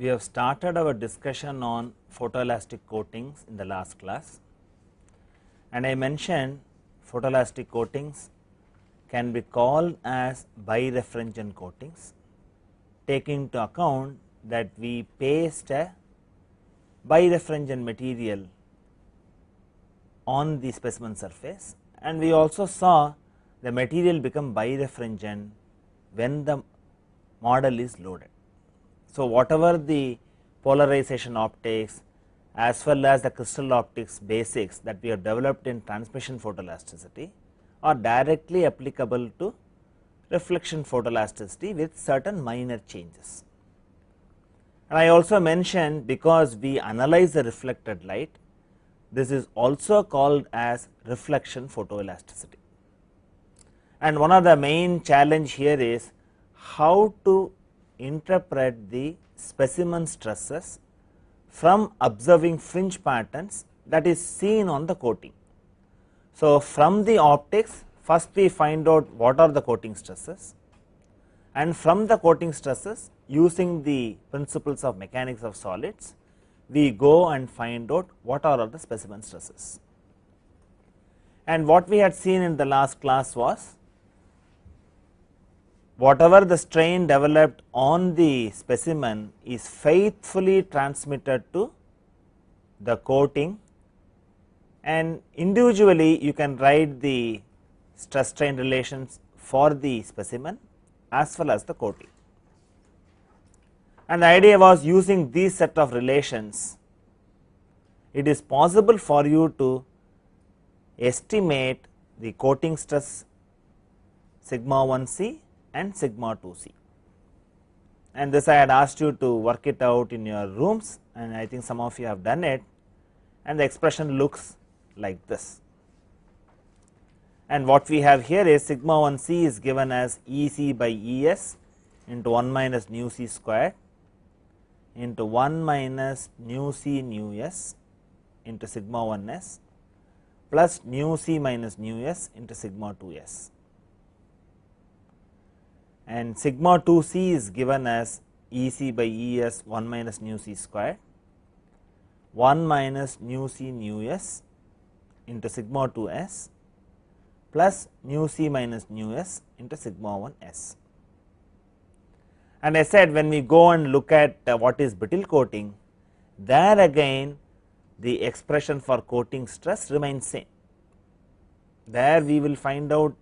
We have started our discussion on photoelastic coatings in the last class, and I mentioned photoelastic coatings can be called as birefringent coatings, taking into account that we paste a birefringent material on the specimen surface, and we also saw the material become birefringent when the model is loaded. So, whatever the polarization optics as well as the crystal optics basics that we have developed in transmission photoelasticity are directly applicable to reflection photoelasticity with certain minor changes. And I also mentioned, because we analyze the reflected light, this is also called as reflection photoelasticity. And one of the main challenge here is how to interpret the specimen stresses from observing fringe patterns that is seen on the coating. So, from the optics, first we find out what are the coating stresses, and from the coating stresses, using the principles of mechanics of solids, we go and find out what are the specimen stresses. And what we had seen in the last class was, whatever the strain developed on the specimen is faithfully transmitted to the coating, and individually you can write the stress strain relations for the specimen as well as the coating. And the idea was, using these set of relations, it is possible for you to estimate the coating stress sigma 1 c and sigma 2 c, and this I had asked you to work it out in your rooms, and I think some of you have done it, and the expression looks like this. And what we have here is sigma 1 c is given as E c by E s into 1 minus nu c squared into 1 minus nu c nu s into sigma 1 s plus nu c minus nu s into sigma 2 s. And sigma 2 c is given as E c by E s 1 minus nu c squared 1 minus nu c nu s into sigma 2 s plus nu c minus nu s into sigma 1 s. And I said, when we go and look at what is brittle coating, there again the expression for coating stress remains same. There we will find out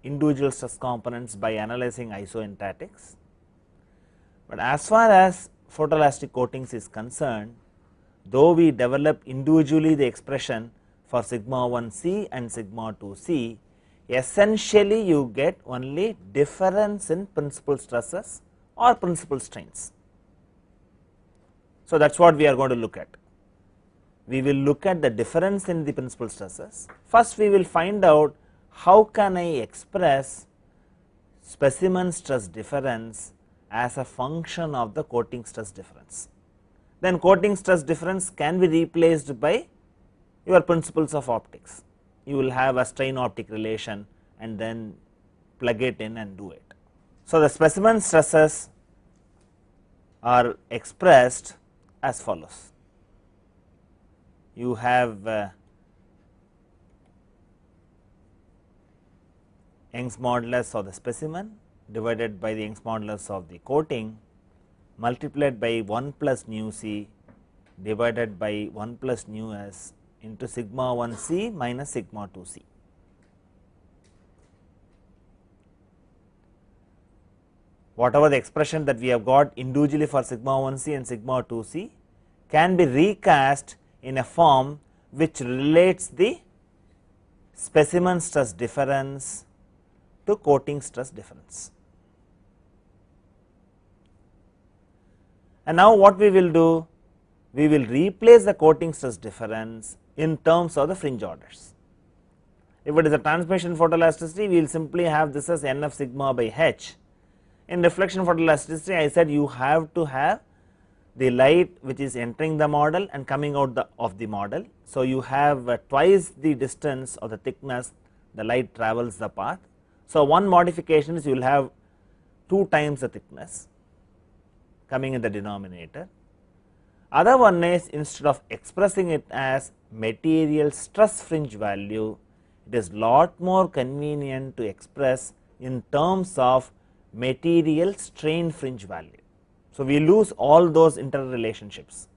individual stress components by analyzing isoenstatics, but as far as photoelastic coatings is concerned, though we develop individually the expression for sigma 1 c and sigma 2 c, essentially you get only difference in principal stresses or principal strains. So, that is what we are going to look at. We will look at the difference in the principal stresses. First we will find out how can I express specimen stress difference as a function of the coating stress difference. Then coating stress difference can be replaced by your principles of optics. You will have a strain optic relation and then plug it in and do it. So, the specimen stresses are expressed as follows. You have Young's modulus of the specimen divided by the Young's modulus of the coating multiplied by 1 plus nu c divided by 1 plus nu s into sigma 1 c minus sigma 2 c. Whatever the expression that we have got individually for sigma 1 c and sigma 2 c can be recast in a form which relates the specimen stress difference to coating stress difference. And now what we will do, we will replace the coating stress difference in terms of the fringe orders. If it is a transmission photoelasticity, we will simply have this as n of sigma by h. In reflection photoelasticity, I said you have to have the light which is entering the model and coming out of the model. So, you have twice the distance or the thickness the light travels the path. So, one modification is you will have 2 times the thickness coming in the denominator, Other one is, instead of expressing it as material stress fringe value, it is lot more convenient to express in terms of material strain fringe value. So, we lose all those interrelationships.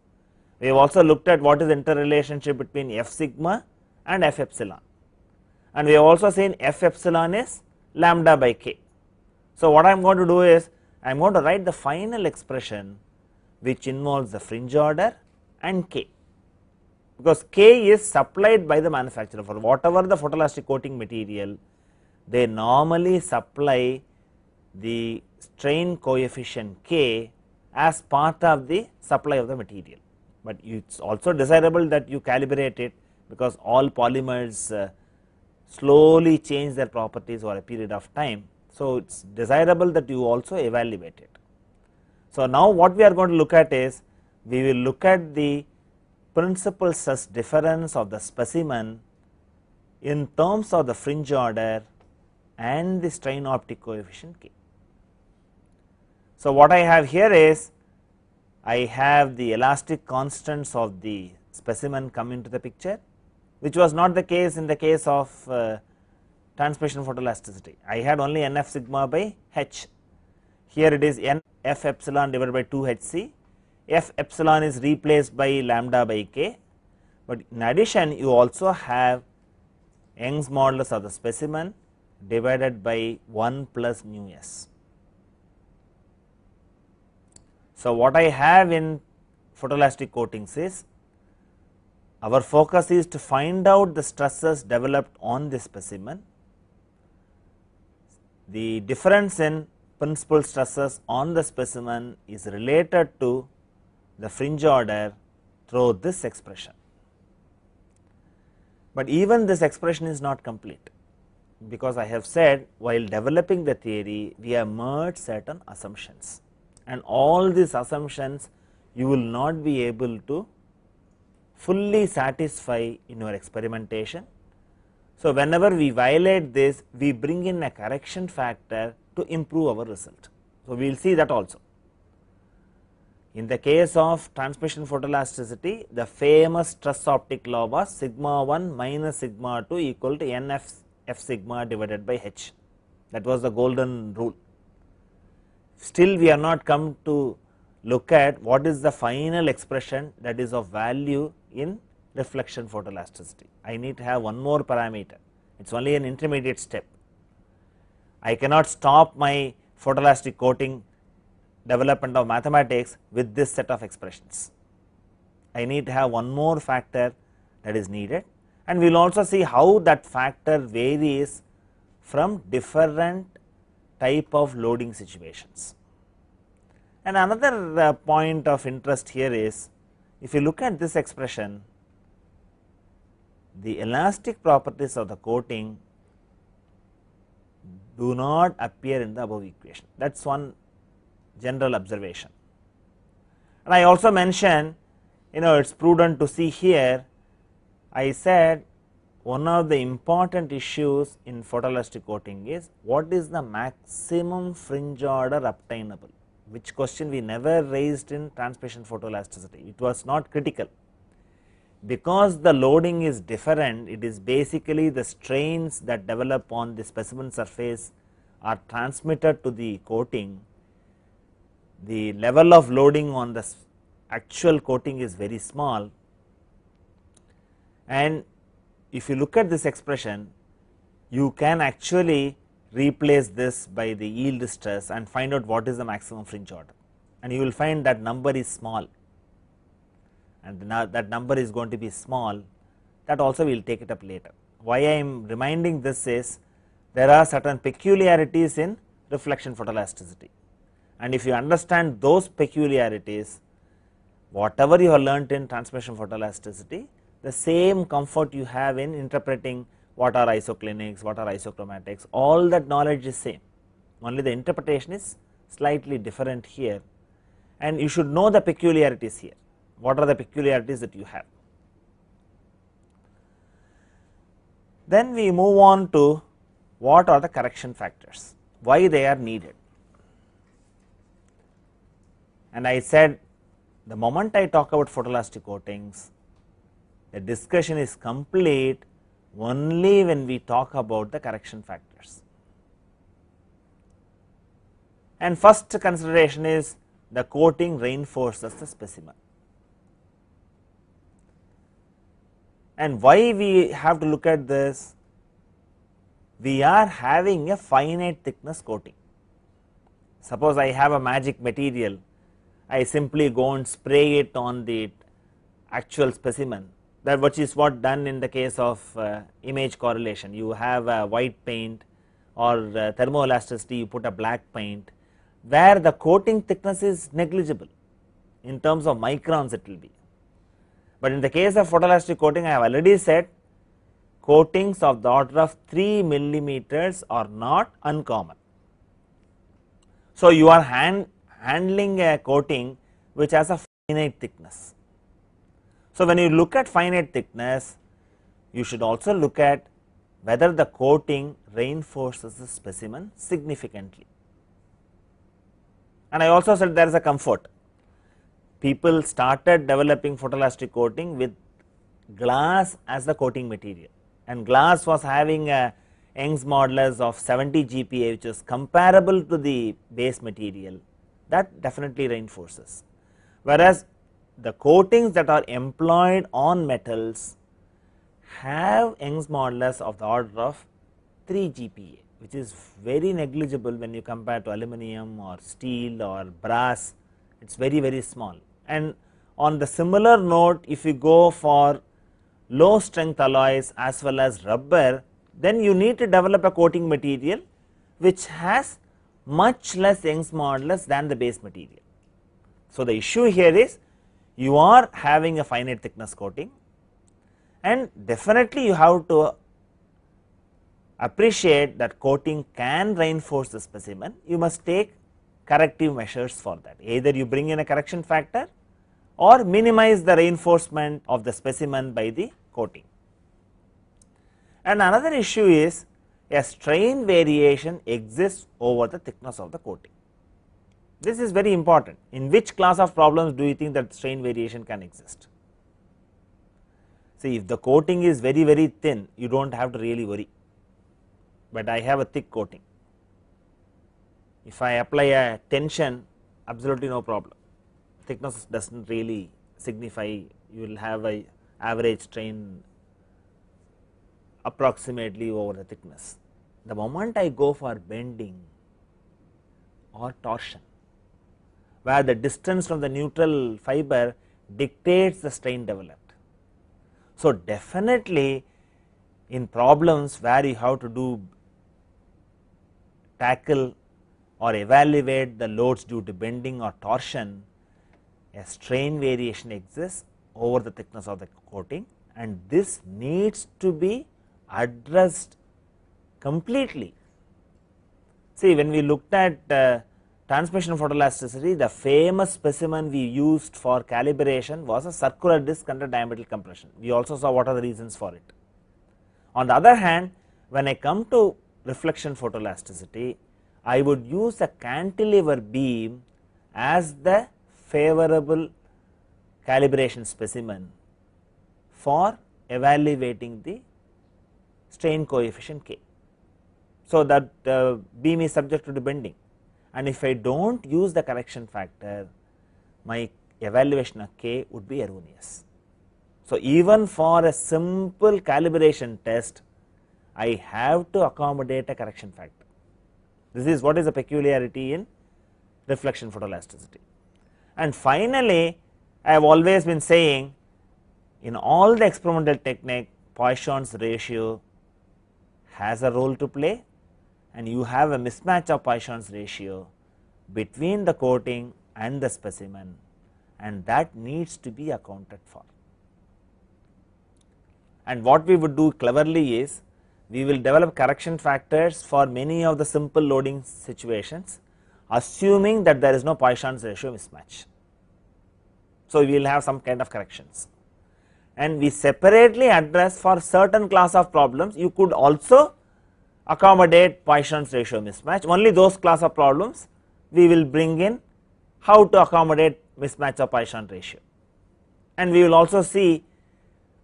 We have also looked at what is the interrelationship between F sigma and F epsilon, and we have also seen F epsilon is lambda by k. So, what I am going to do is, I am going to write the final expression which involves the fringe order and k, because k is supplied by the manufacturer. For whatever the photoelastic coating material, they normally supply the strain coefficient k as part of the supply of the material, but it is also desirable that you calibrate it, because all polymers slowly change their properties over a period of time. So, it is desirable that you also evaluate it. So, now what we are going to look at is, we will look at the principal stress difference of the specimen in terms of the fringe order and the strain optic coefficient k. So, what I have here is, I have the elastic constants of the specimen come into the picture, which was not the case in the case of transmission photoelasticity. I had only Nf sigma by h. Here it is N F epsilon divided by 2 Hc. F epsilon is replaced by lambda by k, but in addition you also have Young's modulus of the specimen divided by 1 plus nu s. So, what I have in photoelastic coatings is, our focus is to find out the stresses developed on the specimen. The difference in principal stresses on the specimen is related to the fringe order through this expression. But even this expression is not complete, because I have said while developing the theory we have merged certain assumptions, and all these assumptions you will not be able to fully satisfy in your experimentation. So, whenever we violate this, we bring in a correction factor to improve our result. So, we will see that also. In the case of transmission photoelasticity, the famous stress optic law was sigma 1 minus sigma 2 equal to n f sigma divided by h. That was the golden rule. Still we have not come to look at what is the final expression that is of value in reflection photoelasticity. I need to have one more parameter, it is only an intermediate step. I cannot stop my photoelastic coating development of mathematics with this set of expressions. I need to have one more factor that is needed, and we will also see how that factor varies from different type of loading situations. And another point of interest here is, if you look at this expression, the elastic properties of the coating do not appear in the above equation. That is one general observation. And I also mentioned, it is prudent to see here, I said one of the important issues in photoelastic coating is, what is the maximum fringe order obtainable, which question we never raised in transmission photoelasticity. It was not critical, because the loading is different. It is basically the strains that develop on the specimen surface are transmitted to the coating. The level of loading on the actual coating is very small, and if you look at this expression, you can actually replace this by the yield stress and find out what is the maximum fringe order, and you will find that number is small, and that number is going to be small. That also we will take it up later. Why I am reminding this is, there are certain peculiarities in reflection photoelasticity, and if you understand those peculiarities, whatever you have learnt in transmission photoelasticity, the same comfort you have in interpreting what are isoclinics, what are isochromatics, all that knowledge is same, only the interpretation is slightly different here, and you should know the peculiarities here. What are the peculiarities that you have? Then we move on to what are the correction factors, why they are needed. And I said the moment I talk about photoelastic coatings, the discussion is complete only when we talk about the correction factors. And first consideration is the coating reinforces the specimen. And why we have to look at this? We are having a finite thickness coating. Suppose I have a magic material, I simply go and spray it on the actual specimen, that which is what done in the case of image correlation. You have a white paint or thermoelasticity, you put a black paint, where the coating thickness is negligible, in terms of microns it will be. But in the case of photoelastic coating, I have already said coatings of the order of 3 millimeters are not uncommon. So, you are handling a coating which has a finite thickness. So, when you look at finite thickness, you should also look at whether the coating reinforces the specimen significantly. And I also said there is a comfort. People started developing photoelastic coating with glass as the coating material, and glass was having a Young's modulus of 70 GPa, which is comparable to the base material. That definitely reinforces, whereas the coatings that are employed on metals have Young's modulus of the order of 3 GPa, which is very negligible when you compare to aluminum or steel or brass. It is very small. And on the similar note, if you go for low strength alloys as well as rubber, then you need to develop a coating material which has much less Young's modulus than the base material. So, the issue here is you are having a finite thickness coating, and definitely you have to appreciate that coating can reinforce the specimen. You must take corrective measures for that, either you bring in a correction factor or minimize the reinforcement of the specimen by the coating. And another issue is a strain variation exists over the thickness of the coating. This is very important. In which class of problems do you think that strain variation can exist? See, if the coating is very thin, you do not have to really worry, but I have a thick coating. If I apply a tension, absolutely no problem. Thickness does not really signify, you will have a average strain approximately over the thickness. The moment I go for bending or torsion, where the distance from the neutral fiber dictates the strain developed. So, definitely in problems where you have to tackle or evaluate the loads due to bending or torsion, a strain variation exists over the thickness of the coating, and this needs to be addressed completely. See, when we looked at transmission photoelasticity, the famous specimen we used for calibration was a circular disc under diametric compression. We also saw what are the reasons for it. On the other hand, when I come to reflection photoelasticity, I would use a cantilever beam as the favorable calibration specimen for evaluating the strain coefficient K. So, that beam is subject to bending, and if I do not use the correction factor, my evaluation of K would be erroneous. So, even for a simple calibration test, I have to accommodate a correction factor. This is what is the peculiarity in reflection photoelasticity. And finally, I have always been saying, in all the experimental technique, Poisson's ratio has a role to play, and you have a mismatch of Poisson's ratio between the coating and the specimen, and that needs to be accounted for. And what we would do cleverly is, we will develop correction factors for many of the simple loading situations, assuming that there is no Poisson's ratio mismatch. So, we will have some kind of corrections, and we separately address for certain class of problems. You could also accommodate Poisson's ratio mismatch. Only those class of problems we will bring in how to accommodate mismatch of Poisson ratio, and we will also see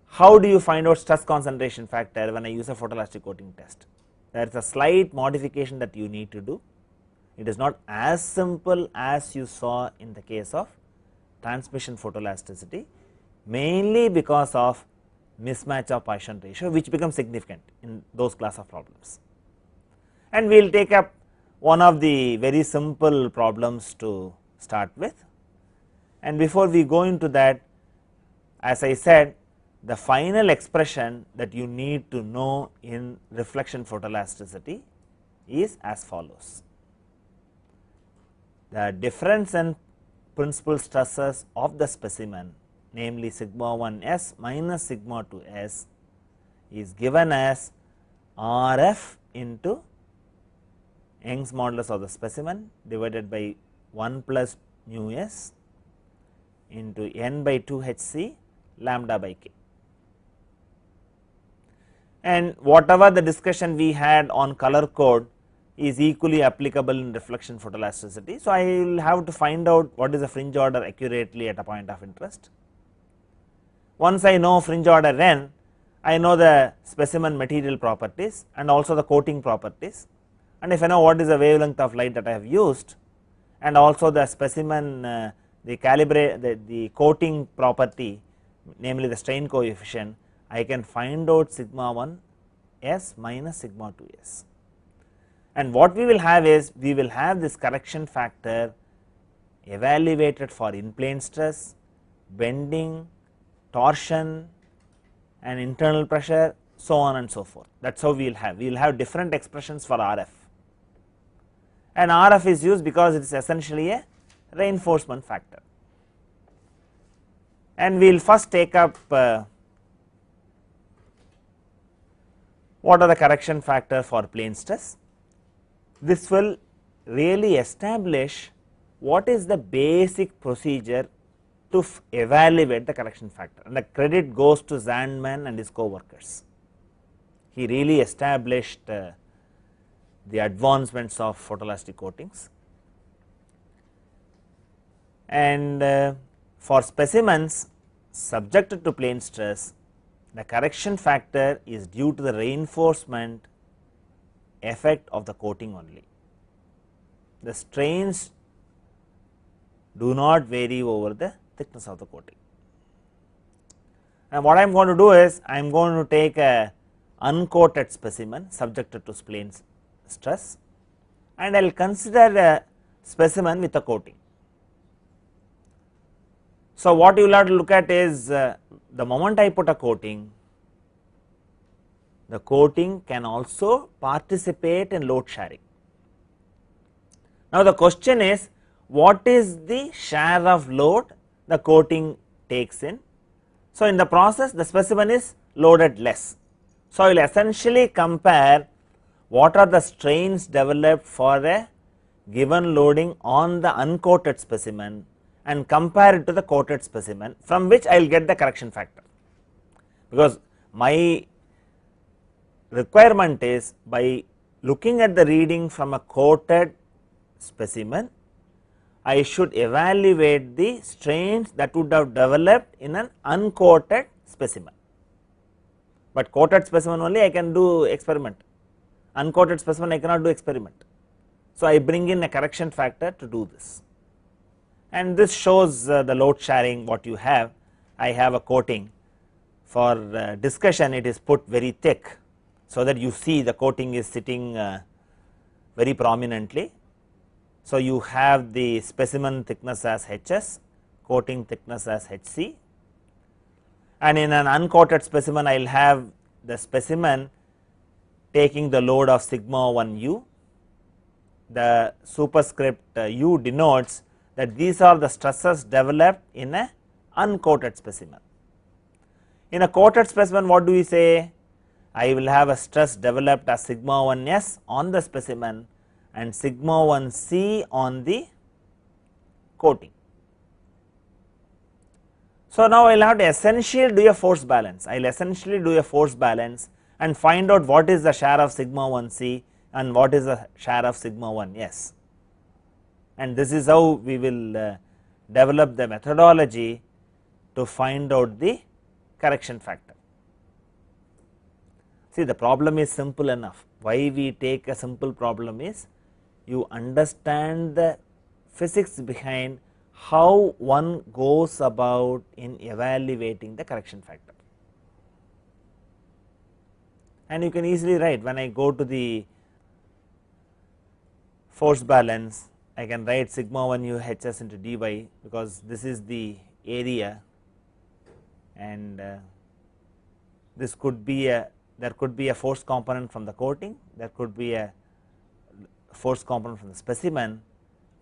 how do you find out stress concentration factor when I use a photoelastic coating test. There is a slight modification that you need to do. It is not as simple as you saw in the case of transmission photoelasticity, mainly because of mismatch of Poisson ratio, which becomes significant in those class of problems. And we will take up one of the very simple problems to start with, and before we go into that, as I said, the final expression that you need to know in reflection photoelasticity is as follows. The difference in principal stresses of the specimen, namely sigma 1 s minus sigma 2 s, is given as Rf into Young's modulus of the specimen divided by 1 plus mu s into n by 2 h c lambda by k. And whatever the discussion we had on color code is equally applicable in reflection photoelasticity. So, I will have to find out what is the fringe order accurately at a point of interest. Once I know fringe order n, I know the specimen material properties and also the coating properties, and if I know what is the wavelength of light that I have used and also the specimen the coating property, namely the strain coefficient, I can find out sigma 1 s minus sigma 2 s. And what we will have is, we will have this correction factor evaluated for in plane stress, bending, torsion and internal pressure, so on and so forth. That is how we will have different expressions for RF, and RF is used because it is essentially a reinforcement factor. And we will first take up what are the correction factor for plane stress. This will really establish what is the basic procedure to evaluate the correction factor, and the credit goes to Zandman and his co-workers. He really established the advancements of photoelastic coatings, and for specimens subjected to plane stress, the correction factor is due to the reinforcement effect of the coating only. The strains do not vary over the thickness of the coating. And what I am going to do is, I am going to take a uncoated specimen subjected to plane stress, and I will consider a specimen with a coating. So, what you will have to look at is the moment I put a coating, the coating can also participate in load sharing. Now, the question is, what is the share of load the coating takes in? So, in the process the specimen is loaded less. So, I will essentially compare what are the strains developed for a given loading on the uncoated specimen and compare it to the coated specimen, from which I will get the correction factor, because my requirement is, by looking at the reading from a coated specimen, I should evaluate the strains that would have developed in an uncoated specimen, but coated specimen only I can do experiment, uncoated specimen I cannot do experiment. So, I bring in a correction factor to do this, and this shows the load sharing what you have. I have a coating, for discussion it is put very thick, so that you see the coating is sitting very prominently. So, you have the specimen thickness as Hs, coating thickness as Hc, and in an uncoated specimen I will have the specimen taking the load of sigma 1 u. The superscript u denotes that these are the stresses developed in a uncoated specimen. In a coated specimen, what do we say? I will have a stress developed as sigma 1 s on the specimen and sigma 1 c on the coating. So, now I will have to essentially do a force balance. I will essentially do a force balance and find out what is the share of sigma 1 c and what is the share of sigma 1 s, and this is how we will develop the methodology to find out the correction factor. See, the problem is simple enough. Why we take a simple problem is you understand the physics behind how one goes about in evaluating the correction factor. And you can easily write, when I go to the force balance, I can write sigma 1 u Hs into dy, because this is the area, and this could be a, there could be a force component from the coating, there could be a force component from the specimen,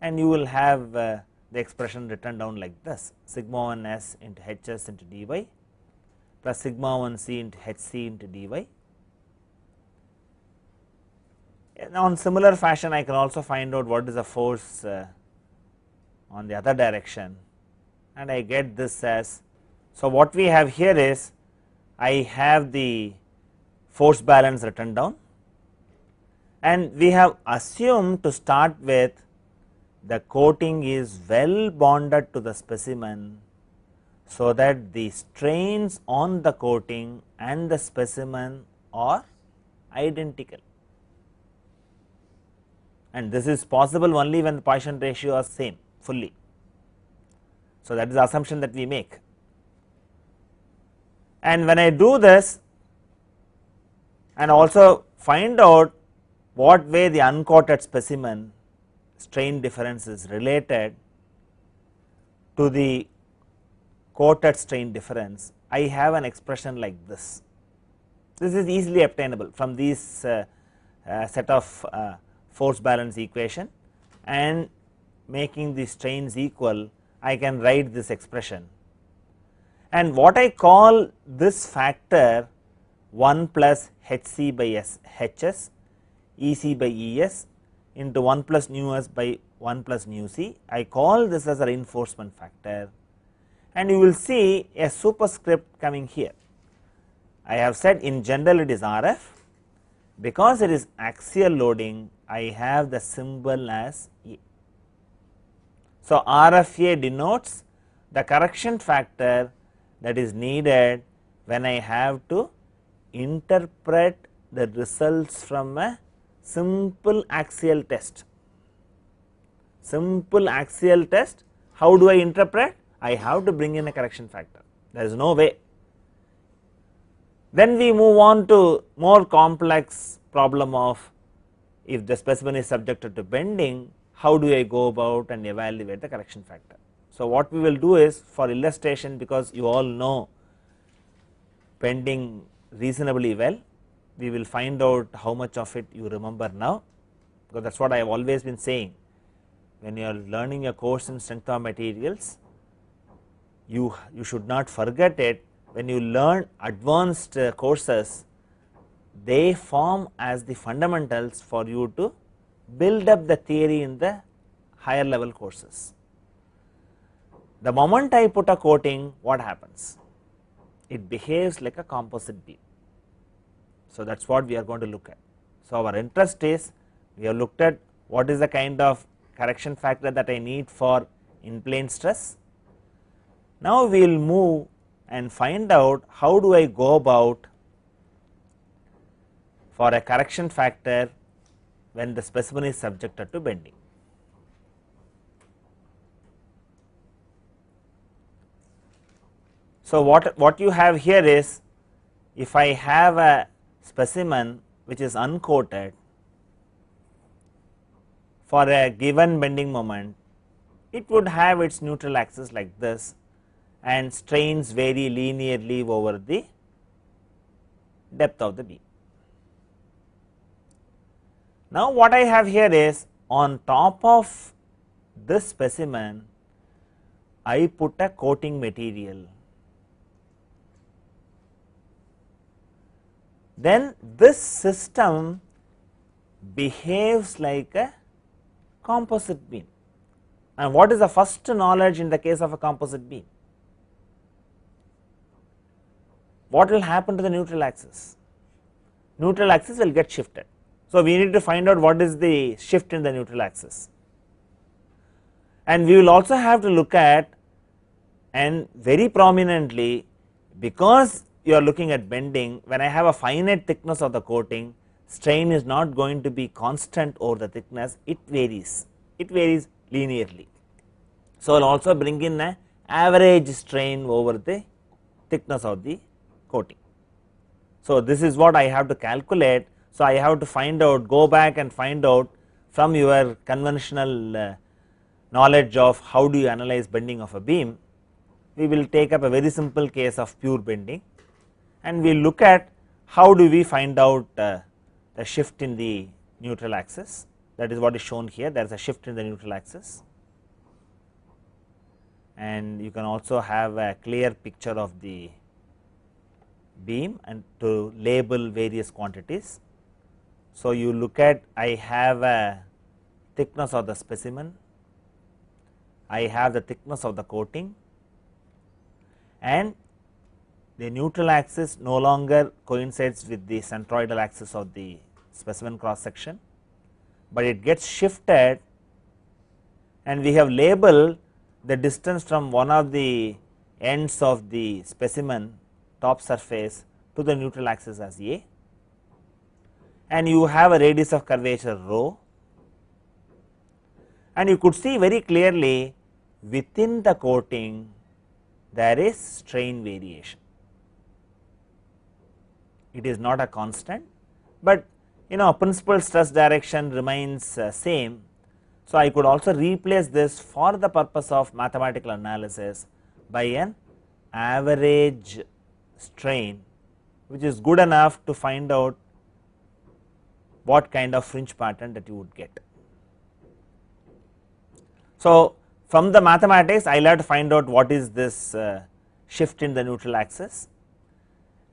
and you will have the expression written down like this: sigma 1 s into Hs into dy plus sigma 1 c into Hc into dy. Now, in similar fashion, I can also find out what is the force on the other direction, and I get this as, so what we have here is, I have the force balance written down, and we have assumed to start with the coating is well bonded to the specimen, so that the strains on the coating and the specimen are identical. And this is possible only when the Poisson ratio is same fully. So, that is the assumption that we make. And when I do this and also find out what way the uncoated specimen strain difference is related to the coated strain difference, I have an expression like this. This is easily obtainable from these set of force balance equation, and making the strains equal, I can write this expression. And what I call this factor 1 plus Hc by s Hs Ec by Es into 1 plus nu s by 1 plus nu c, I call this as a reinforcement factor, and you will see a superscript coming here. I have said in general it is Rf, because it is axial loading, I have the symbol as A. So, Rfa denotes the correction factor that is needed when I have to interpret the results from a simple axial test. Simple axial test, how do I interpret? I have to bring in a correction factor, there is no way. Then we move on to more complex problem of, if the specimen is subjected to bending, how do I go about and evaluate the correction factor. So, what we will do is, for illustration, because you all know bending reasonably well, we will find out how much of it you remember now, because that is what I have always been saying. When you are learning a course in strength of materials, you should not forget it. When you learn advanced courses, they form as the fundamentals for you to build up the theory in the higher level courses. The moment I put a coating, what happens? It behaves like a composite beam. So, that is what we are going to look at. So, our interest is, we have looked at what is the kind of correction factor that I need for in plane stress. Now, we will move and find out how do I go about for a correction factor when the specimen is subjected to bending. So, what you have here is, if I have a specimen which is uncoated for a given bending moment, it would have its neutral axis like this, and strains vary linearly over the depth of the beam. Now, what I have here is, on top of this specimen, I put a coating material. Then this system behaves like a composite beam. And what is the first knowledge in the case of a composite beam? What will happen to the neutral axis? Neutral axis will get shifted. So, we need to find out what is the shift in the neutral axis. And we will also have to look at, and very prominently, because you are looking at bending, when I have a finite thickness of the coating, strain is not going to be constant over the thickness, it varies linearly. So, I will also bring in an average strain over the thickness of the coating. So, this is what I have to calculate. So, I have to find out, go back and find out from your conventional knowledge of how do you analyze bending of a beam. We will take up a very simple case of pure bending, and we will look at how do we find out the shift in the neutral axis. That is what is shown here, there is a shift in the neutral axis, and you can also have a clear picture of the beam and to label various quantities. So, you look at, I have a thickness of the specimen, I have the thickness of the coating, and the neutral axis no longer coincides with the centroidal axis of the specimen cross section, but it gets shifted, and we have labeled the distance from one of the ends of the specimen top surface to the neutral axis as A, and you have a radius of curvature rho, and you could see very clearly within the coating there is strain variation. It is not a constant, but principal stress direction remains same. So, I could also replace this for the purpose of mathematical analysis by an average strain, which is good enough to find out what kind of fringe pattern that you would get. So, from the mathematics I will have to find out what is this shift in the neutral axis,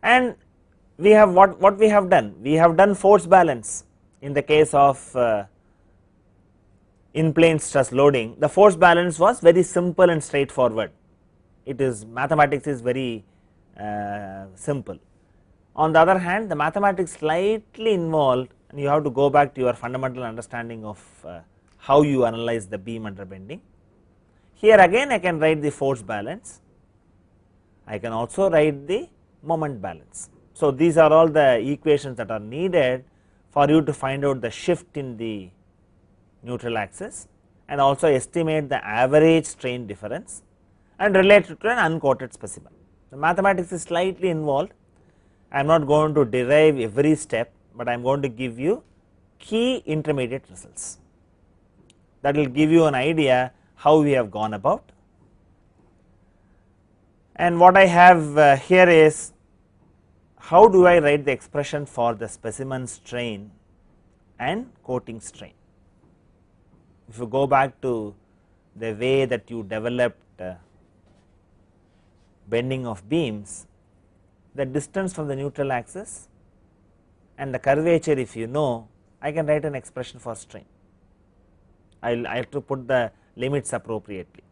and we have what we have done. We have done force balance in the case of in plane stress loading. The force balance was very simple and straightforward. It is, mathematics is very simple. On the other hand, the mathematics slightly involved, and you have to go back to your fundamental understanding of how you analyze the beam under bending. Here again I can write the force balance, I can also write the moment balance. So, these are all the equations that are needed for you to find out the shift in the neutral axis and also estimate the average strain difference and relate it to an uncoated specimen. The mathematics is slightly involved. I am not going to derive every step, but I am going to give you key intermediate results that will give you an idea how we have gone about. And what I have here is, how do I write the expression for the specimen strain and coating strain. If you go back to the way that you developed bending of beams, the distance from the neutral axis and the curvature, if you know, I can write an expression for strain. I have to put the limits appropriately,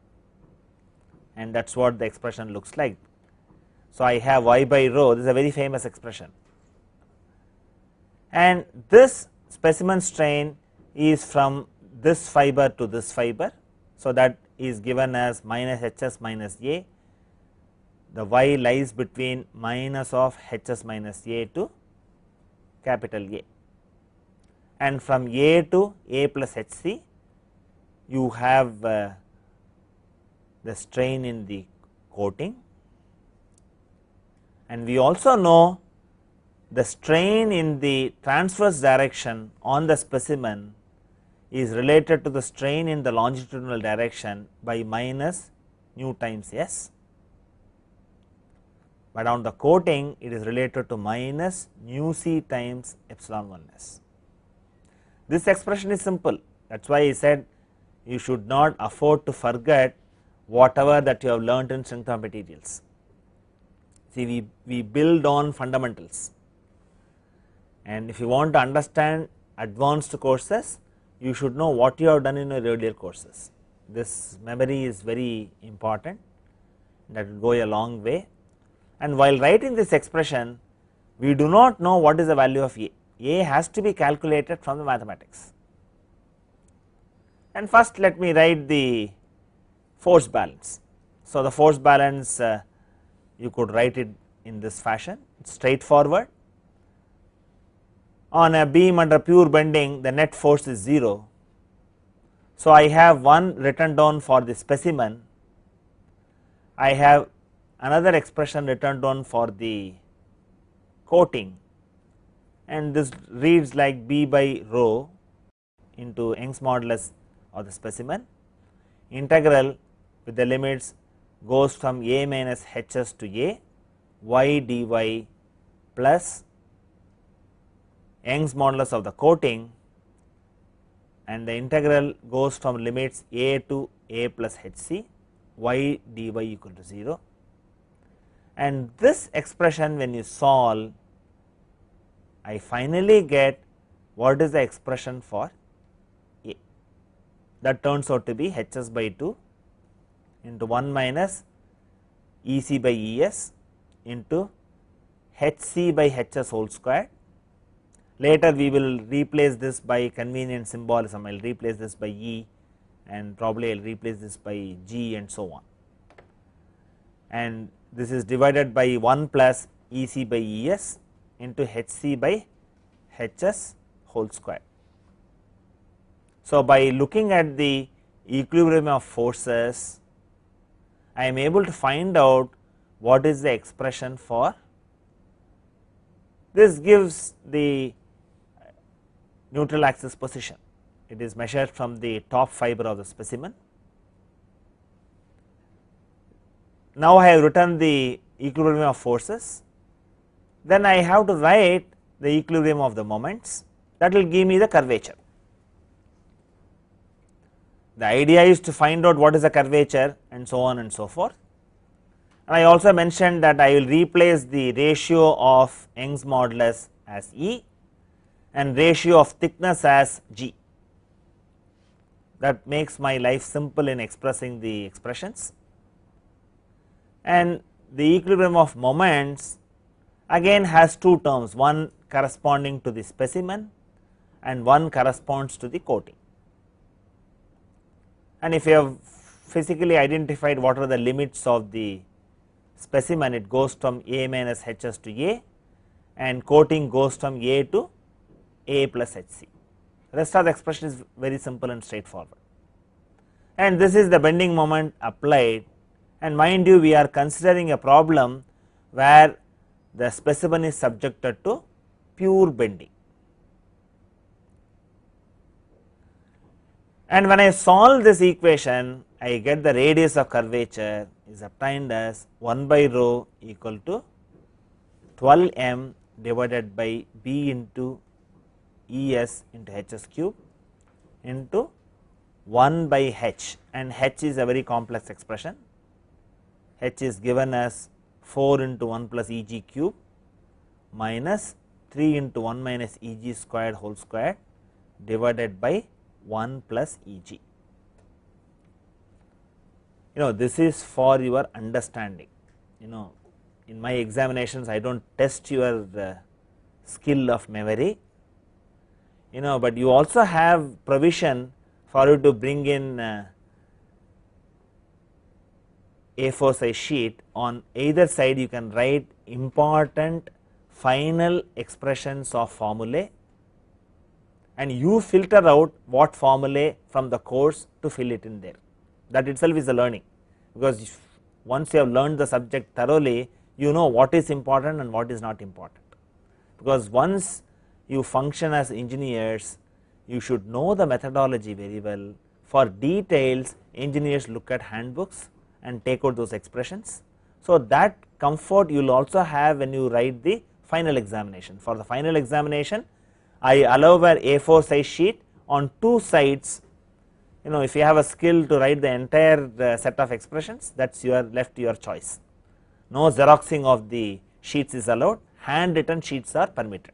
and that is what the expression looks like. So, I have y by rho, this is a very famous expression, and this specimen strain is from this fiber to this fiber. So, that is given as minus Hs minus A, the y lies between minus of Hs minus A to capital A, and from A to A plus Hc you have the strain in the coating, and we also know the strain in the transverse direction on the specimen is related to the strain in the longitudinal direction by minus nu times S, but on the coating it is related to minus nu c times epsilon 1 S. This expression is simple, that is why I said you should not afford to forget whatever that you have learnt in strength of materials. See, we build on fundamentals, and if you want to understand advanced courses, you should know what you have done in your earlier courses. This memory is very important, that will go a long way. And while writing this expression, we do not know what is the value of A. A has to be calculated from the mathematics. And first let me write the force balance. So, the force balance you could write it in this fashion, it is straightforward. On a beam under pure bending, the net force is 0. So, I have one written down for the specimen, I have another expression written down for the coating, and this reads like B by rho into Young's modulus of the specimen, integral with the limits goes from a minus hs to a y dy plus Young's modulus of the coating, and the integral goes from limits a to a plus hc y dy equal to 0, and this expression when you solve, I finally get what is the expression for A, that turns out to be hs by 2 into 1 minus Ec by Es into Hc by Hs whole square. Later we will replace this by convenient symbolism, I will replace this by E and probably I will replace this by G and so on, and this is divided by 1 plus Ec by Es into Hc by Hs whole square. So, by looking at the equilibrium of forces, I am able to find out what is the expression for this. Gives the neutral axis position, it is measured from the top fiber of the specimen. Now, I have written the equilibrium of forces, then I have to write the equilibrium of the moments, that will give me the curvature. The idea is to find out what is the curvature and so on and so forth. And I also mentioned that I will replace the ratio of Young's modulus as E and ratio of thickness as G. That makes my life simple in expressing the expressions. And the equilibrium of moments again has two terms, one corresponding to the specimen and one corresponds to the coating. And if you have physically identified what are the limits of the specimen, it goes from a minus hs to a, and coating goes from a to a plus hc. Rest of the expression is very simple and straightforward. And this is the bending moment applied, and mind you, we are considering a problem where the specimen is subjected to pure bending. And when I solve this equation, I get the radius of curvature is obtained as 1 by rho equal to 12 m divided by b into Es into hs cube into 1 by h, and h is a very complex expression. H is given as 4 into 1 plus Eg cube minus 3 into 1 minus Eg squared whole squared divided by 1 plus Eg. This is for your understanding. In my examinations I do not test your skill of memory, but you also have provision for you to bring in A4 size sheet. On either side you can write important final expressions of formulae, and you filter out what formulae from the course to fill it in there. That itself is a learning, because once you have learned the subject thoroughly, you know what is important and what is not important. Because once you function as engineers, you should know the methodology very well. For details, engineers look at handbooks and take out those expressions. So, that comfort you will also have when you write the final examination. For the final examination, I allow a A4 size sheet on two sides. If you have a skill to write the entire set of expressions, that is left to your choice. No xeroxing of the sheets is allowed, handwritten sheets are permitted.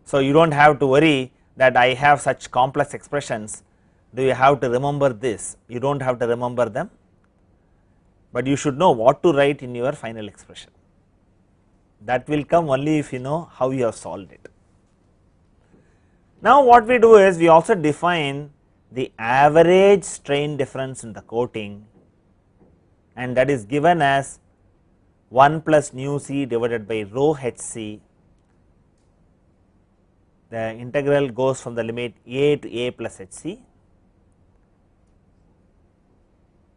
So, you do not have to worry that I have such complex expressions, do you have to remember this? You do not have to remember them, but you should know what to write in your final expression. That will come only if you know how you have solved it. Now, what we do is we also define the average strain difference in the coating, and that is given as 1 plus nu c divided by rho h c. The integral goes from the limit a to a plus h c,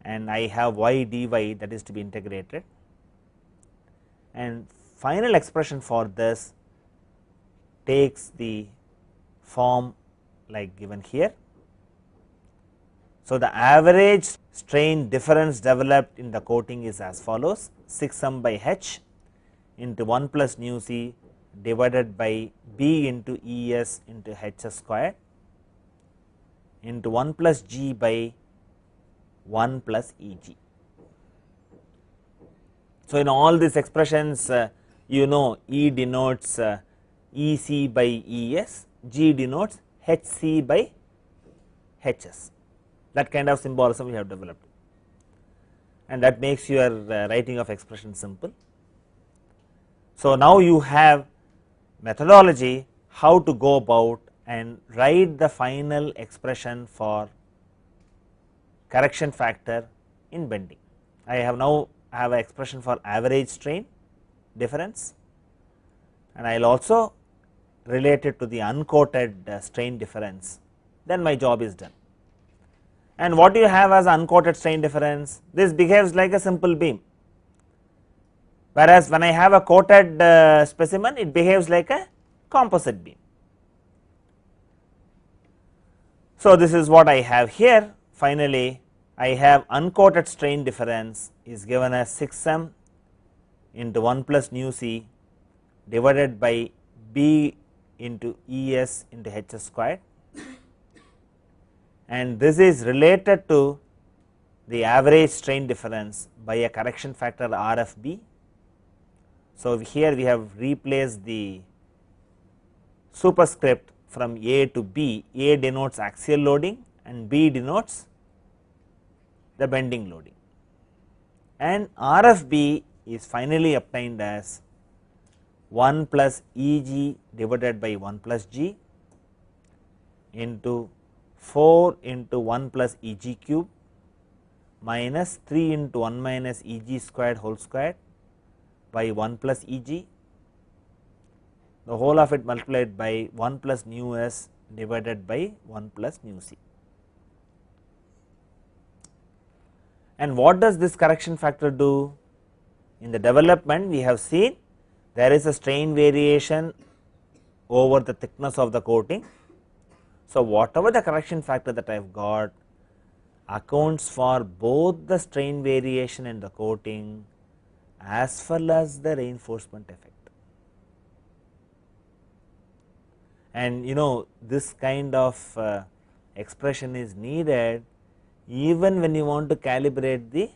and I have y dy that is to be integrated, and final expression for this takes the form like given here. So, the average strain difference developed in the coating is as follows: 6 m by h into 1 plus nu c divided by b into E s into h s square into 1 plus g by 1 plus E g. So, in all these expressions you know E denotes E c by E s, G denotes H c by H s, that kind of symbolism we have developed, and that makes your writing of expression simple. So, now you have methodology how to go about and write the final expression for correction factor in bending. I have now have an expression for average strain difference, and I will also relate it to the uncoated strain difference, then my job is done. And what you have as uncoated strain difference? This behaves like a simple beam, whereas when I have a coated specimen, it behaves like a composite beam. So, this is what I have here. Finally, I have uncoated strain difference is given as 6 m into 1 plus nu c divided by b into E s into h s squared, and this is related to the average strain difference by a correction factor R f b. So, here we have replaced the superscript from A to B. A denotes axial loading and B denotes the bending loading, and R f b is finally obtained as 1 plus E g divided by 1 plus g into 4 into 1 plus E g cube minus 3 into 1 minus E g squared whole squared by 1 plus E g, the whole of it multiplied by 1 plus nu s divided by 1 plus nu c. And what does this correction factor do? In the development we have seen there is a strain variation over the thickness of the coating. So, whatever the correction factor that I have got accounts for both the strain variation in the coating as well as the reinforcement effect. And you know this kind of expression is needed even when you want to calibrate the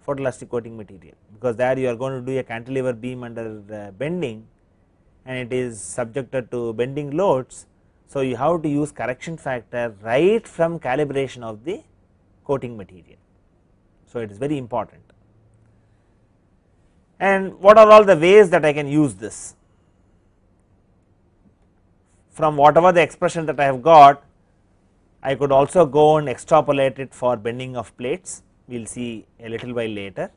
photoelastic coating material, because there you are going to do a cantilever beam under bending and it is subjected to bending loads. So, you have to use correction factor right from calibration of the coating material. So, it is very important. And what are all the ways that I can use this? From whatever the expression that I have got, I could also go and extrapolate it for bending of plates, we will see a little while later.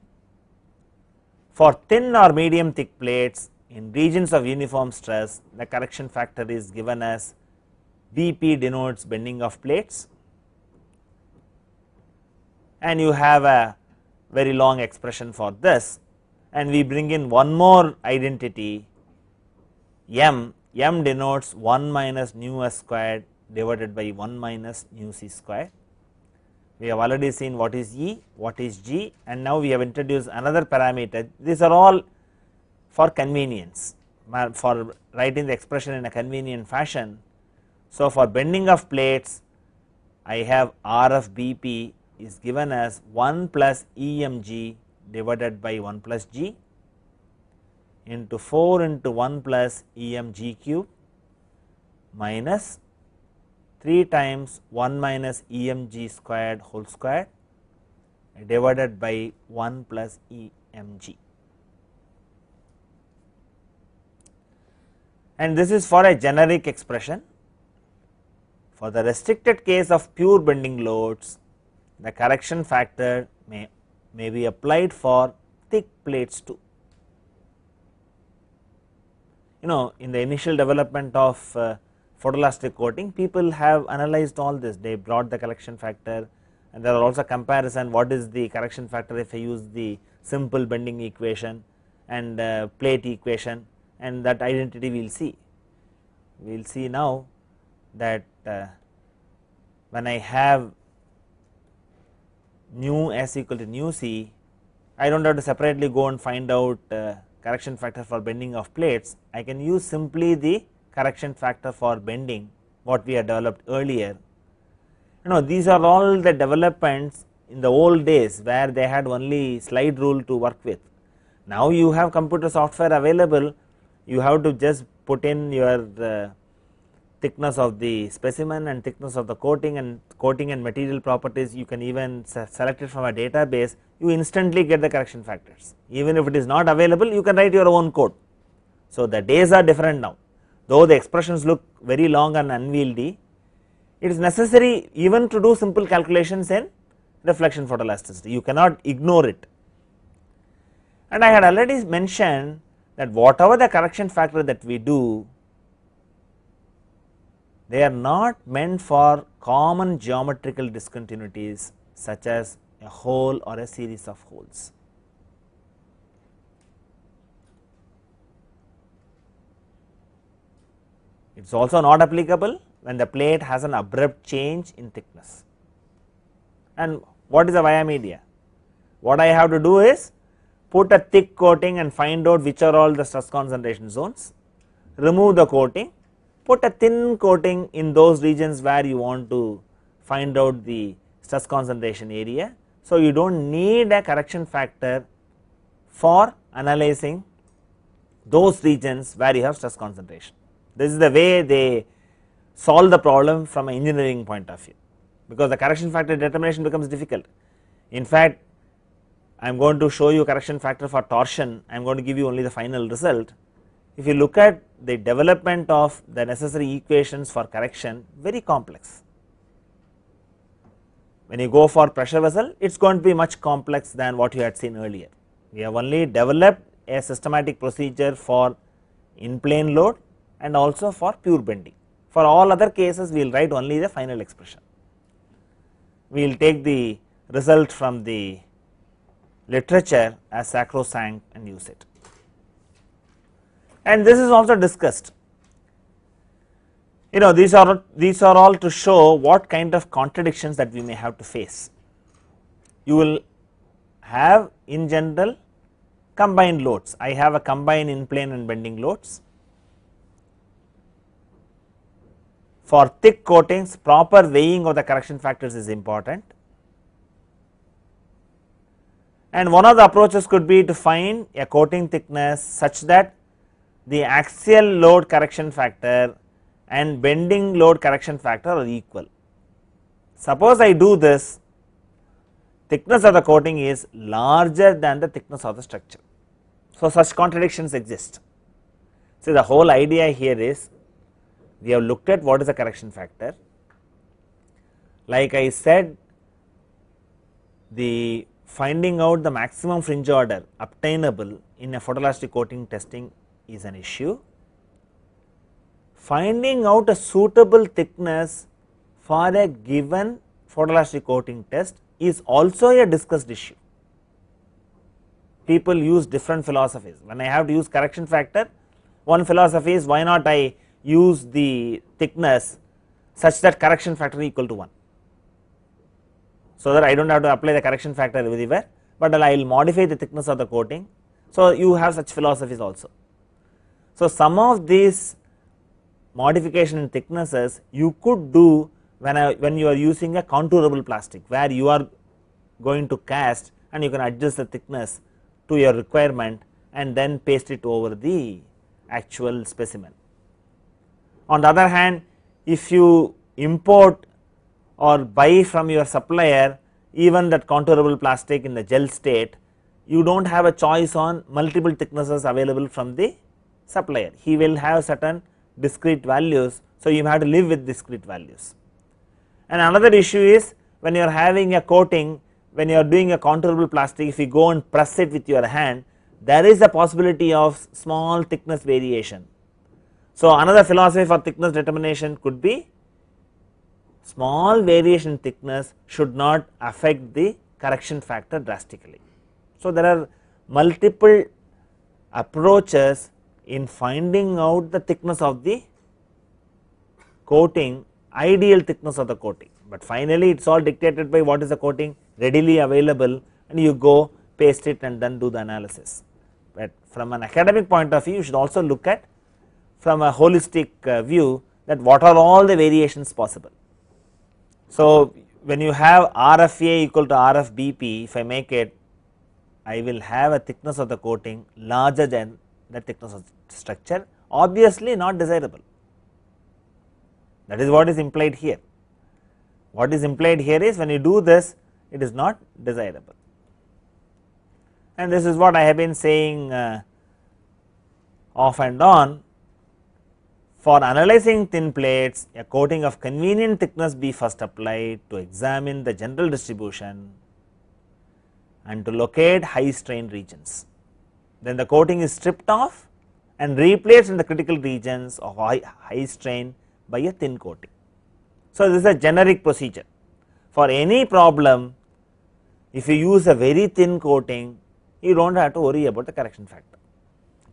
For thin or medium thick plates in regions of uniform stress, the correction factor is given as BP denotes bending of plates, and you have a very long expression for this, and we bring in one more identity m. M denotes 1 minus nu s squared divided by 1 minus nu c squared. We have already seen what is E, what is G, and now we have introduced another parameter. These are all for convenience, for writing the expression in a convenient fashion. So, for bending of plates, I have R of BP is given as 1 plus EMG divided by 1 plus G into 4 into 1 plus EMG cube minus 3 times 1 minus EMG squared whole squared divided by 1 plus EMG. And this is for a generic expression. For the restricted case of pure bending loads, the correction factor may be applied for thick plates too. In the initial development of photoelastic coating, people have analyzed all this. They brought the correction factor, and there are also comparison what is the correction factor if I use the simple bending equation and plate equation, and that identity we will see. We will see now that when I have nu S equal to nu C, I do not have to separately go and find out correction factor for bending of plates. I can use simply the correction factor for bending what we had developed earlier. These are all the developments in the old days where they had only slide rule to work with. Now you have computer software available, you have to just put in your thickness of the specimen and thickness of the coating and material properties. You can even select it from a database, you instantly get the correction factors. Even if it is not available, you can write your own code. So the days are different now, though the expressions look very long and unwieldy. It is necessary even to do simple calculations in reflection photoelasticity, you cannot ignore it. And I had already mentioned that whatever the correction factor that we do, they are not meant for common geometrical discontinuities such as a hole or a series of holes. It is also not applicable when the plate has an abrupt change in thickness. And what is a via media? What I have to do is put a thick coating and find out which are all the stress concentration zones, remove the coating, put a thin coating in those regions where you want to find out the stress concentration area. So you do not need a correction factor for analyzing those regions where you have stress concentration. This is the way they solve the problem from an engineering point of view, because the correction factor determination becomes difficult. In fact, I am going to show you correction factor for torsion, I am going to give you only the final result. If you look at the development of the necessary equations for correction, very complex. When you go for pressure vessel, it is going to be much complex than what you had seen earlier. We have only developed a systematic procedure for in plane load and also for pure bending. For all other cases, we will write only the final expression. We will take the result from the literature as sacrosanct and use it. And this is also discussed. These are all to show what kind of contradictions that we may have to face. You will have in general combined loads. I have a combined in plane and bending loads. For thick coatings, proper weighing of the correction factors is important, and one of the approaches could be to find a coating thickness such that the axial load correction factor and bending load correction factor are equal. Suppose I do this, thickness of the coating is larger than the thickness of the structure. So such contradictions exist. So the whole idea here is, we have looked at what is the correction factor. Like I said, the finding out the maximum fringe order obtainable in a photoelastic coating testing is an issue. Finding out a suitable thickness for a given photoelastic coating test is also a discussed issue. People use different philosophies. When I have to use correction factor, one philosophy is, why not I use the thickness such that correction factor is equal to 1, so that I do not have to apply the correction factor everywhere, but I will modify the thickness of the coating. So you have such philosophies also. So some of these modification in thicknesses you could do when you are using a contourable plastic, where you are going to cast and you can adjust the thickness to your requirement and then paste it over the actual specimen. On the other hand, if you import or buy from your supplier even that contourable plastic in the gel state, you do not have a choice on multiple thicknesses available from the supplier. He will have certain discrete values, so you have to live with discrete values. And another issue is when you are having a coating, when you are doing a contourable plastic, if you go and press it with your hand, there is a possibility of small thickness variation. So, another philosophy for thickness determination could be small variation in thickness should not affect the correction factor drastically. So, there are multiple approaches in finding out the thickness of the coating, ideal thickness of the coating, but finally it is all dictated by what is the coating readily available, and you go paste it and then do the analysis. But from an academic point of view, you should also look at from a holistic view that what are all the variations possible. So, when you have RFA equal to RFBP, if I make it, I will have a thickness of the coating larger than the thickness of the structure, obviously not desirable. That is what is implied here. What is implied here is when you do this, it is not desirable. And this is what I have been saying off and on. For analyzing thin plates, a coating of convenient thickness be first applied to examine the general distribution and to locate high strain regions. Then the coating is stripped off and replaced in the critical regions of high strain by a thin coating. So, this is a generic procedure. For any problem, if you use a very thin coating, you do not have to worry about the correction factor.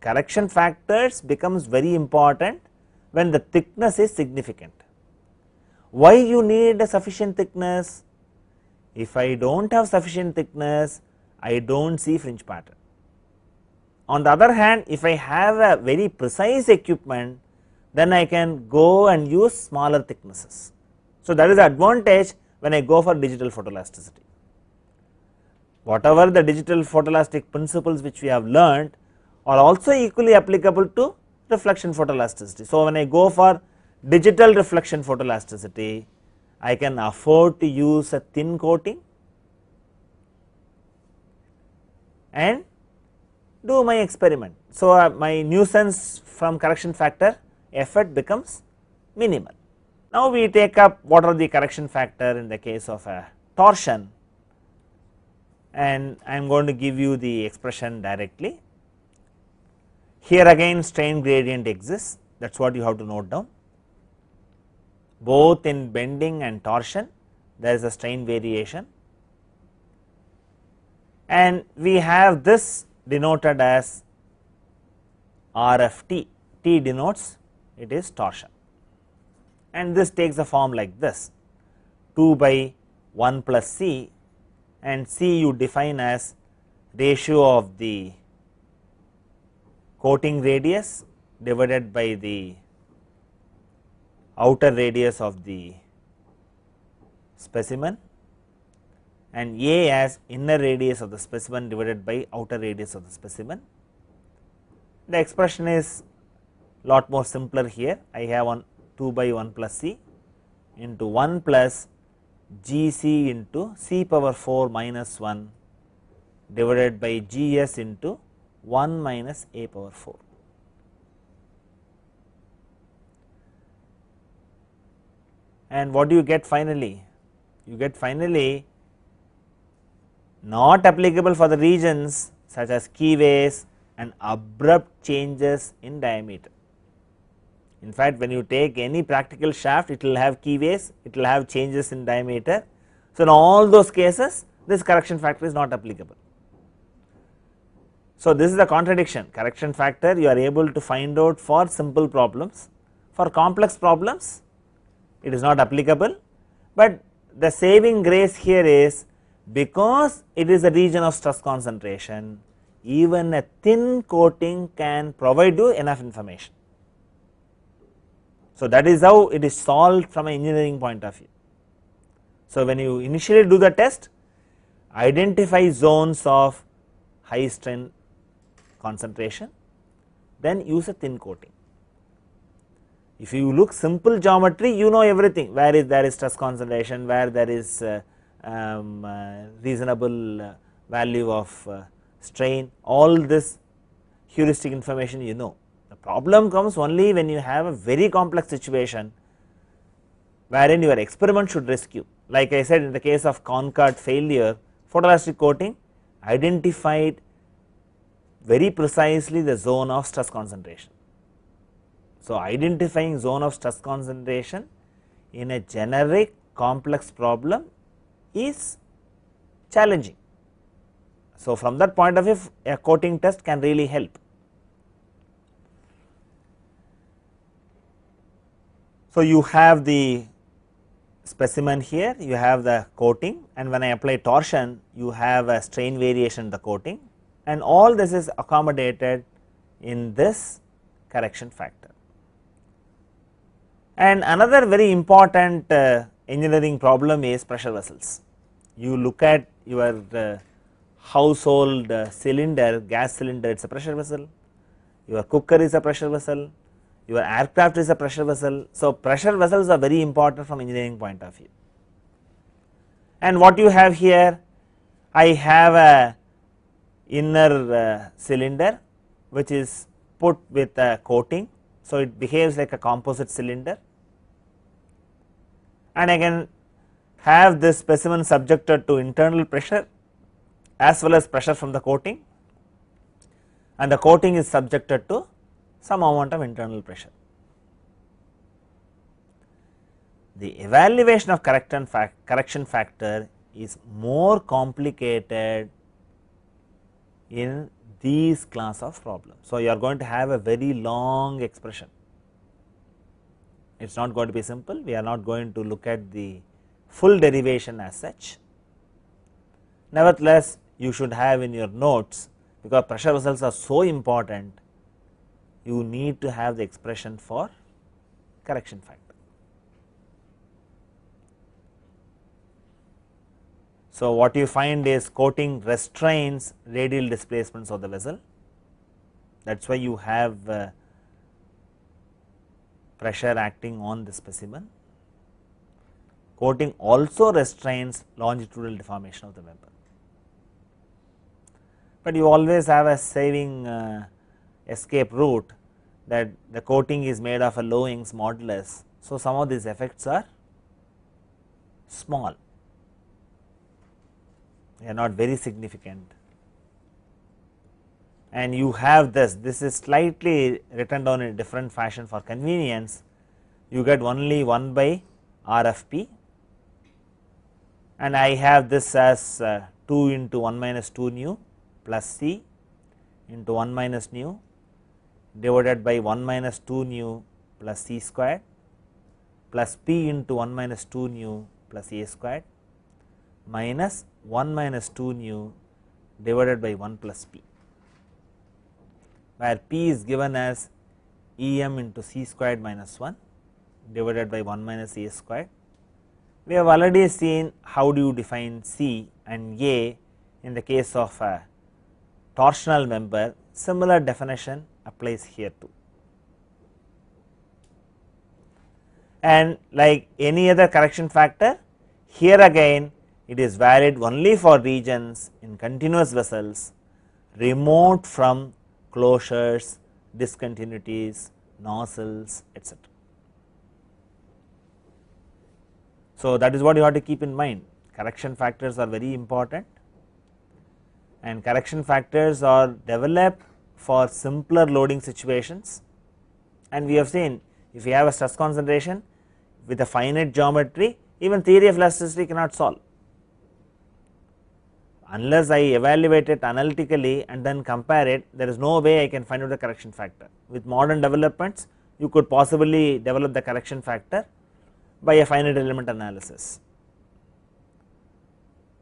Correction factors becomes very important when the thickness is significant. Why you need a sufficient thickness? If I do not have sufficient thickness, I do not see fringe pattern. On the other hand, if I have a very precise equipment, then I can go and use smaller thicknesses. So, that is the advantage when I go for digital photoelasticity. Whatever the digital photoelastic principles which we have learned are also equally applicable to reflection photoelasticity. So, when I go for digital reflection photoelasticity, I can afford to use a thin coating and do my experiment. So, my nuisance from correction factor effort becomes minimal. Now, we take up what are the correction factor in the case of a torsion, and I am going to give you the expression directly. Here again strain gradient exists, that is what you have to note down. Both in bending and torsion there is a strain variation, and we have this denoted as RFT, T denotes it is torsion, and this takes a form like this 2 by 1 plus C, and C you define as ratio of the coating radius divided by the outer radius of the specimen, and A as inner radius of the specimen divided by outer radius of the specimen. The expression is lot more simpler here. I have 2 by 1 plus C into 1 plus GC into C power 4 minus 1 divided by GS into 1 minus A power 4. And what do you get finally? You get finally not applicable for the regions such as keyways and abrupt changes in diameter. In fact, when you take any practical shaft, it will have keyways, it will have changes in diameter. So, in all those cases, this correction factor is not applicable. So, this is a contradiction. Correction factor you are able to find out for simple problems, for complex problems it is not applicable, but the saving grace here is because it is a region of stress concentration, even a thin coating can provide you enough information. So, that is how it is solved from an engineering point of view. So, when you initially do the test, identify zones of high strain concentration, then use a thin coating. If you look simple geometry, you know everything, where is there is stress concentration, where there is reasonable value of strain, all this heuristic information you know. The problem comes only when you have a very complex situation wherein your experiment should rescue. Like I said, in the case of Concord failure, photoelastic coating identified very precisely the zone of stress concentration. So, identifying zone of stress concentration in a generic complex problem is challenging. So, from that point of view, a coating test can really help. So, you have the specimen here, you have the coating, and when I apply torsion, you have a strain variation in the coating, and all this is accommodated in this correction factor. And another very important engineering problem is pressure vessels. You look at your household cylinder, gas cylinder, it is a pressure vessel, your cooker is a pressure vessel, your aircraft is a pressure vessel. So, pressure vessels are very important from engineering point of view. And what you have here, I have a inner cylinder which is put with a coating. So, it behaves like a composite cylinder, and I can have this specimen subjected to internal pressure as well as pressure from the coating, and the coating is subjected to some amount of internal pressure. The evaluation of correction factor is more complicated in these class of problems. So, you are going to have a very long expression, it is not going to be simple, we are not going to look at the full derivation as such. Nevertheless, you should have in your notes, because pressure vessels are so important, you need to have the expression for correction factor. So, what you find is coating restrains radial displacements of the vessel, that is why you have pressure acting on the specimen. Coating also restrains longitudinal deformation of the member, but you always have a saving escape route, that the coating is made of a low Young's modulus. So, some of these effects are small, they are not very significant, and you have this is slightly written down in a different fashion for convenience. You get only 1 by RFP, and I have this as 2 into 1 minus 2 nu plus C into 1 minus nu divided by 1 minus 2 nu plus C squared plus P into 1 minus 2 nu plus A squared minus 1 minus 2 nu divided by 1 plus P, where P is given as Em into C squared minus 1 divided by 1 minus A squared. We have already seen how do you define C and A in the case of a torsional member. Similar definition applies here too, and like any other correction factor, here again it is valid only for regions in continuous vessels remote from closures, discontinuities, nozzles, etc. So, that is what you have to keep in mind. Correction factors are very important, and correction factors are developed for simpler loading situations, and we have seen if you have a stress concentration with a finite geometry, even theory of elasticity cannot solve unless I evaluate it analytically and then compare it. There is no way I can find out the correction factor. With modern developments, you could possibly develop the correction factor by a finite element analysis.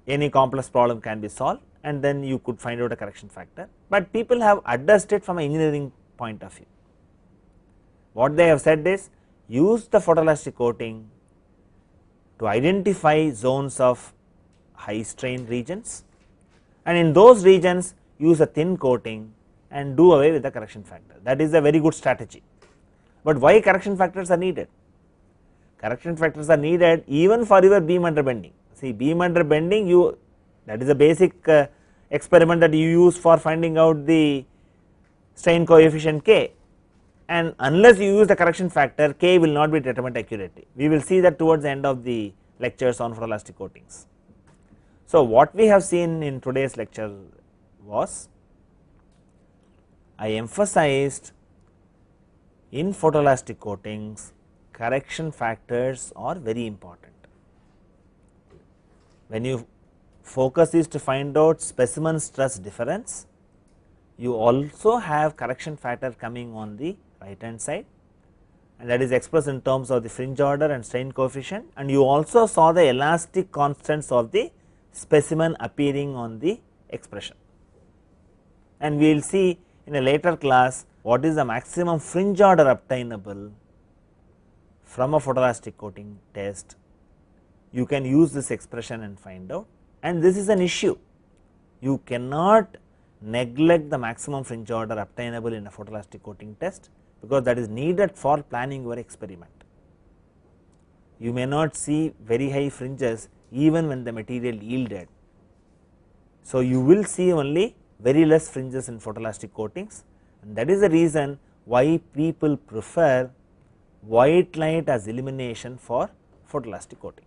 Any complex problem can be solved, and then you could find out a correction factor, but people have addressed it from an engineering point of view. What they have said is, use the photoelastic coating to identify zones of high strain regions, and in those regions use a thin coating and do away with the correction factor. That is a very good strategy, but why correction factors are needed? Correction factors are needed even for your beam under bending. See, beam under bending, that is a basic experiment that you use for finding out the strain coefficient K, and unless you use the correction factor, K will not be determined accurately. We will see that towards the end of the lectures on photoelastic coatings. So, what we have seen in today's lecture was, I emphasized in photoelastic coatings correction factors are very important. When you focus is to find out specimen stress difference, you also have correction factor coming on the right hand side, and that is expressed in terms of the fringe order and strain coefficient, and you also saw the elastic constants of the specimen appearing on the expression. And we will see in a later class what is the maximum fringe order obtainable from a photoelastic coating test. You can use this expression and find out, and this is an issue. You cannot neglect the maximum fringe order obtainable in a photoelastic coating test, because that is needed for planning your experiment. You may not see very high fringes even when the material yielded. So, you will see only very less fringes in photoelastic coatings, and that is the reason why people prefer white light as elimination for photoelastic coating.